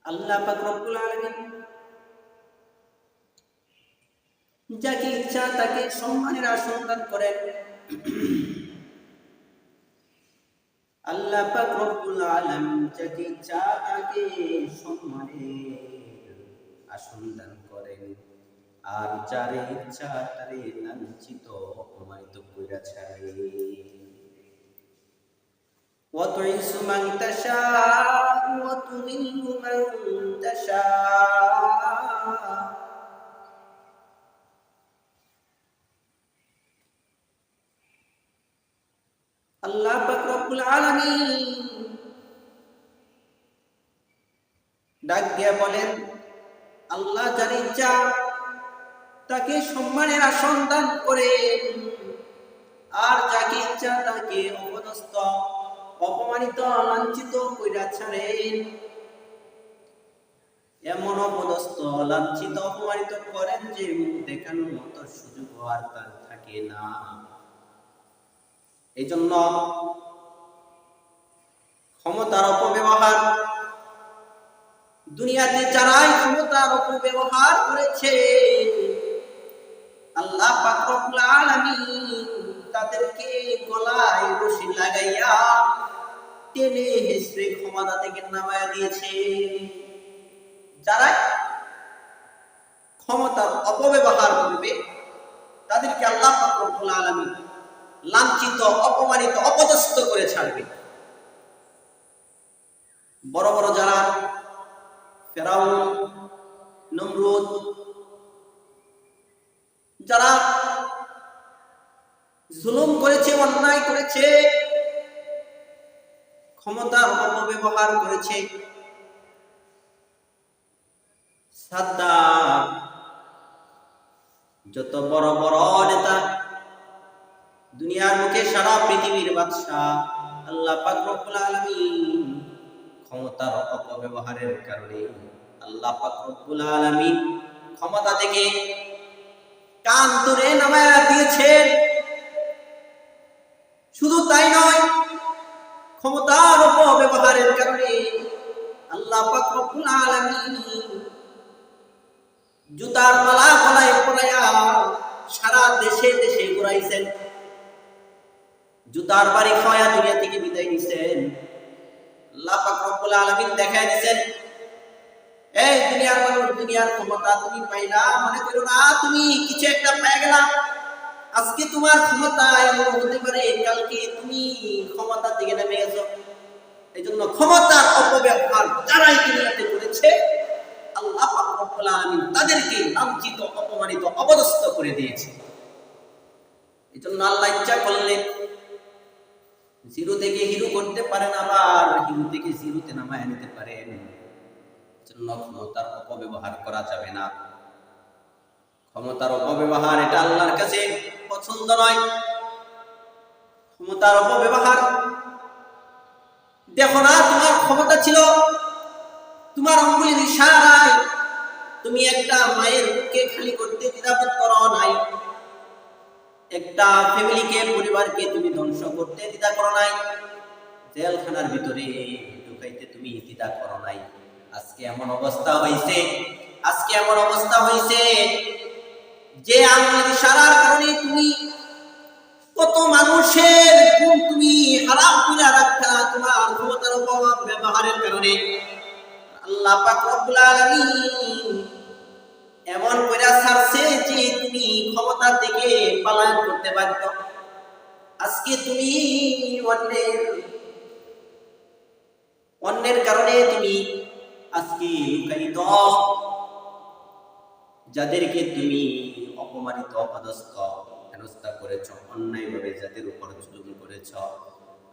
আল্লাহ পাক রব্বুল আলামিন যাকে ইচ্ছা তাকে সম্মানের আসন দান করেন। আল্লাহ পাক রব্বুল আলামিন যাকে ইচ্ছা তাকে সম্মানের আসন দান করেন, আর যারে ইচ্ছা তারে লাঞ্ছিত অপমানিত কইরা ছাড়ে। وتعز من تشاء وتذل من تشاء আল্লাহ পাক রব্বুল আলামিন ডাক দিয়া বলেন, আল্লাহ যার ইচ্ছা তাকে সম্মানের আসন দান করেন, আর যাকে ইচ্ছা তাকে অপদস্থ অপমানিত লাঞ্ছিত কইরা ছাড়েন। এমন অপদস্থ লাঞ্ছিত অপমানিত করেন যে মুখ দেখানোর মতো সুযোগ আর তার থাকে না। এই জন্য ক্ষমতার অপব্যবহার, দুনিয়াতে যারাই ক্ষমতার অপব্যবহার করেছে আল্লাহ পাক রব্বুল আলামিন তাদেরকে গলায় রশি লাগাইয়া টেনে হেসড়ে ক্ষমতা থেকে নামায়া দিয়েছে। যারা ক্ষমতার অপব্যবহার করবে তাদেরকে আল্লাহ পাক রব্বুল আলামিন লাঞ্ছিত অপমানিত অপদস্থ করে ছাড়বে। বড় বড় যারা ফেরাউন, নমরুদ, যারা জুলুম করেছে, অন্যায় করেছে, ক্ষমতার অপব্যবহার করেছে, সাদ্দাম, যত বড় বড় নেতা, দুনিয়ার মুখে সারা পৃথিবীর বাদশা, আল্লাহ পাক রব্বুল আলামিন ক্ষমতার অপব্যবহারের কারণে আল্লাহ পাক রব্বুল আলামিন ক্ষমতা থেকে কান ধরে নামায়া দিয়েছেন। শুধু তাই নয়, ক্ষমতার অপব্যবহারের কারণে আল্লাহ পাক রব্বুল আলামিন জুতার মালা গলায় পরাইয়া সারা দেশে দেশে ঘুরাইছেন, জুতার বাড়ি খাওয়া দুনিয়া থেকে বিদায় নিছেন। আল্লাহ পাক রব্বুল আলামিন দেখায় দিয়েছেন, এই দুনিয়ার মানুষ, দুনিয়ার ক্ষমতা তুমি পাইলা মনে করো না তুমি কিছু একটা পেয়ে গেলা। আজকে তোমার ক্ষমতা এমন হতে পারে কালকে তুমি ক্ষমতা থেকে নেমে গেছো। এই জন্য ক্ষমতার অপব্যবহার যারাই দুনিয়াতে করেছে আল্লাহ পাক রব্বুল আলামিন তাদেরকে লাঞ্ছিত অপমানিত অপদস্থ করে দিয়েছে। এই জন্য আল্লাহ ইচ্ছা করলে জিরো থেকে হিরো করতে পারেন, আবার হিরো থেকে জিরোতে নামায় নিতে পারেন। জন্য ক্ষমতার অপব্যবহার করা যাবে না। ক্ষমতার অপব্যবহার এটা আল্লাহর কাছে পছন্দ নয়। ক্ষমতার অপব্যবহার, দেখো না তোমার ক্ষমতা ছিল, তোমার আঙ্গুলের ইশারায় তুমি একটা মায়ের বুকে খালি করতে দ্বিধাবোধ করো নাই, একটা ফ্যামিলিকে পরিবারকে তুমি ধ্বংস করতে দ্বিধা করো নাই, জেলখানার ভিতরে ঢুকাইতে তুমি দ্বিধা করো নাই। আজকে এমন অবস্থা হইছে, আজকে এমন অবস্থা হইছে যে আঙ্গুলের ইশারার কারণে তুমি কত মানুষের ঘুম তুমি হারাম করে রাখতা তোমার ক্ষমতার অপব্যবহারের কারণে। আল্লাহ পাক রব্বুল আলামিন এমন কইরা ছাড়ছে যে তুমি ক্ষমতা থেকে পলায়ন করতে বাধ্য। আজকে তুমি অন্যের কারণে তুমি আজকে লুকায়িত, যাদেরকে তুমি অপমানিত অপদস্থ হেনস্থা করেছ, অন্যায়ভাবে যাদের উপর জুলুম করেছ,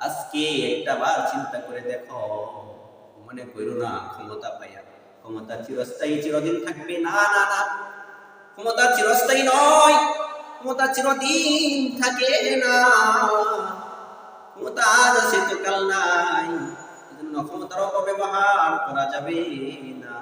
আজকে একটা বার চিন্তা করে দেখো, মনে করো না ক্ষমতা পাইয়া ক্ষমতা চিরস্থায়ী চিরদিন থাকবে। না না না, ক্ষমতা চিরস্থায়ী নয়, ক্ষমতা চিরদিন থাকে না। ক্ষমতা আজ আছে তো কাল নাই। এজন্য ক্ষমতার অপব্যবহার করা যাবে না।